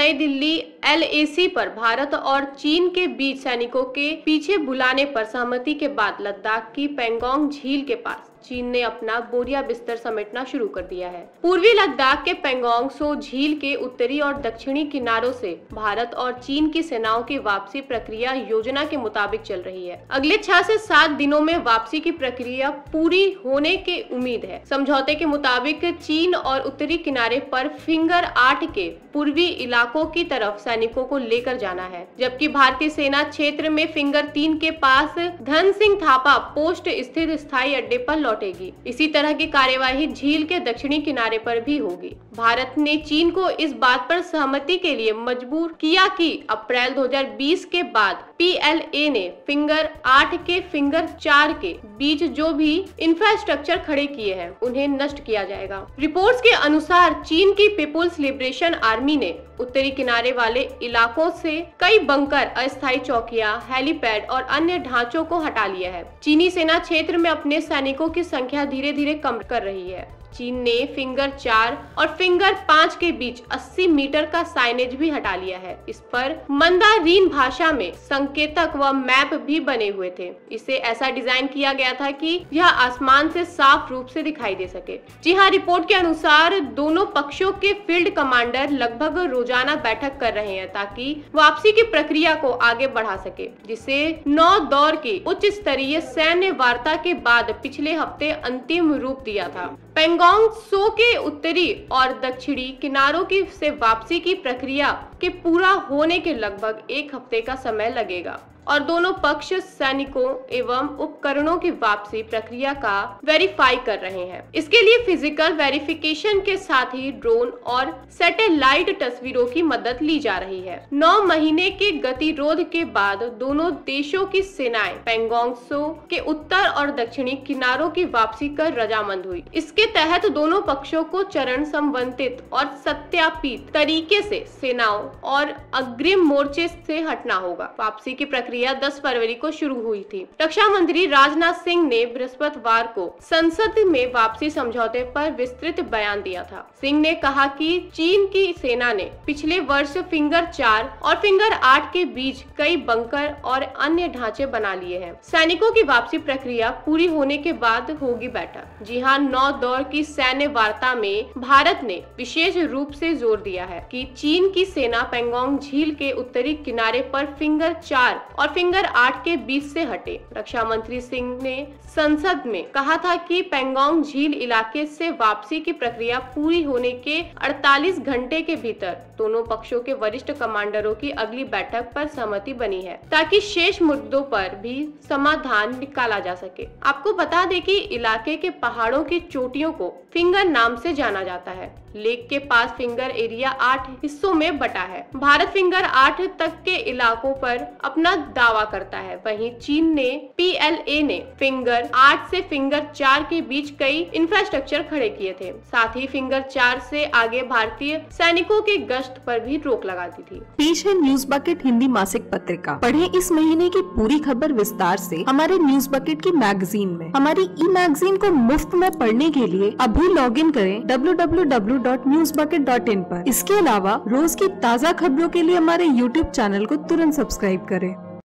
नई दिल्ली LAC पर भारत और चीन के बीच सैनिकों के पीछे बुलाने पर सहमति के बाद लद्दाख की पेंगोंग झील के पास चीन ने अपना बोरिया बिस्तर समेटना शुरू कर दिया है। पूर्वी लद्दाख के पेंगोंग त्सो झील के उत्तरी और दक्षिणी किनारों से भारत और चीन की सेनाओं की वापसी प्रक्रिया योजना के मुताबिक चल रही है। अगले 6 से 7 दिनों में वापसी की प्रक्रिया पूरी होने की उम्मीद है। समझौते के मुताबिक चीन और उत्तरी किनारे पर फिंगर 8 के पूर्वी इलाकों की तरफ सैनिकों को लेकर जाना है, जबकि भारतीय सेना क्षेत्र में फिंगर 3 के पास धन सिंह थापा पोस्ट स्थित स्थायी अड्डे पर लौटेगी। इसी तरह की कार्यवाही झील के दक्षिणी किनारे पर भी होगी। भारत ने चीन को इस बात पर सहमति के लिए मजबूर किया कि अप्रैल 2020 के बाद PLA ने फिंगर 8 के फिंगर 4 के बीच जो भी इंफ्रास्ट्रक्चर खड़े किए हैं उन्हें नष्ट किया जाएगा। रिपोर्ट्स के अनुसार चीन की पीपुल्स लिबरेशन आर्मी ने उत्तरी किनारे वाले इलाकों से कई बंकर, अस्थायी चौकियां, हेलीपैड और अन्य ढांचों को हटा लिया है। चीनी सेना क्षेत्र में अपने सैनिकों की संख्या धीरे धीरे कम कर रही है। चीन ने फिंगर 4 और फिंगर 5 के बीच 80 मीटर का साइनेज भी हटा लिया है। इस पर मंदारिन भाषा में संकेतक व मैप भी बने हुए थे। इसे ऐसा डिजाइन किया गया था कि यह आसमान से साफ रूप से दिखाई दे सके। जी हाँ, रिपोर्ट के अनुसार दोनों पक्षों के फील्ड कमांडर लगभग रोजाना बैठक कर रहे हैं ताकि वापसी की प्रक्रिया को आगे बढ़ा सके, जिसे 9 दौर की उच्च स्तरीय सैन्य वार्ता के बाद पिछले हफ्ते अंतिम रूप दिया था। पेंगोंग त्सो के उत्तरी और दक्षिणी किनारों की से वापसी की प्रक्रिया के पूरा होने के लगभग 1 हफ्ते का समय लगेगा और दोनों पक्ष सैनिकों एवं उपकरणों की वापसी प्रक्रिया का वेरीफाई कर रहे हैं। इसके लिए फिजिकल वेरिफिकेशन के साथ ही ड्रोन और सैटेलाइट तस्वीरों की मदद ली जा रही है। 9 महीने के गतिरोध के बाद दोनों देशों की सेनाएं पेंगोंग त्सो के उत्तर और दक्षिणी किनारों की वापसी कर रजामंद हुई। इसके तहत दोनों पक्षों को चरण संबंधित और सत्यापित तरीके से सेनाओं और अग्रिम मोर्चे से हटना होगा। वापसी की प्रक्रिया 10 फरवरी को शुरू हुई थी। रक्षा मंत्री राजनाथ सिंह ने बृहस्पतिवार को संसद में वापसी समझौते पर विस्तृत बयान दिया था। सिंह ने कहा कि चीन की सेना ने पिछले वर्ष फिंगर 4 और फिंगर 8 के बीच कई बंकर और अन्य ढांचे बना लिए हैं। सैनिकों की वापसी प्रक्रिया पूरी होने के बाद होगी बैठक। जी हाँ, 9 दौर की सैन्य वार्ता में भारत ने विशेष रूप से जोर दिया है कि चीन की सेना पेंगोंग झील के उत्तरी किनारे पर फिंगर 4 और फिंगर 8 के बीच से हटे। रक्षा मंत्री सिंह ने संसद में कहा था कि पेंगोंग झील इलाके से वापसी की प्रक्रिया पूरी होने के 48 घंटे के भीतर दोनों पक्षों के वरिष्ठ कमांडरों की अगली बैठक पर सहमति बनी है ताकि शेष मुद्दों पर भी समाधान निकाला जा सके। आपको बता दें कि इलाके के पहाड़ों की चोटियों को फिंगर नाम से जाना जाता है। लेक के पास फिंगर एरिया 8 हिस्सों में बटा है। भारत फिंगर 8 तक के इलाकों पर अपना दावा करता है। वहीं चीन ने PLA ने फिंगर 8 से फिंगर 4 के बीच कई इंफ्रास्ट्रक्चर खड़े किए थे। साथ ही फिंगर 4 से आगे भारतीय सैनिकों के गश्त पर भी रोक लगा दी थी। पेश है न्यूज बकेट हिंदी मासिक पत्रिका। पढ़ें इस महीने की पूरी खबर विस्तार से हमारे न्यूज बकेट की मैगजीन में। हमारी मैगजीन को मुफ्त में पढ़ने के लिए अभी लॉग इन करें www.newsbucket.in पर। इसके अलावा रोज की ताज़ा खबरों के लिए हमारे YouTube चैनल को तुरंत सब्सक्राइब करें।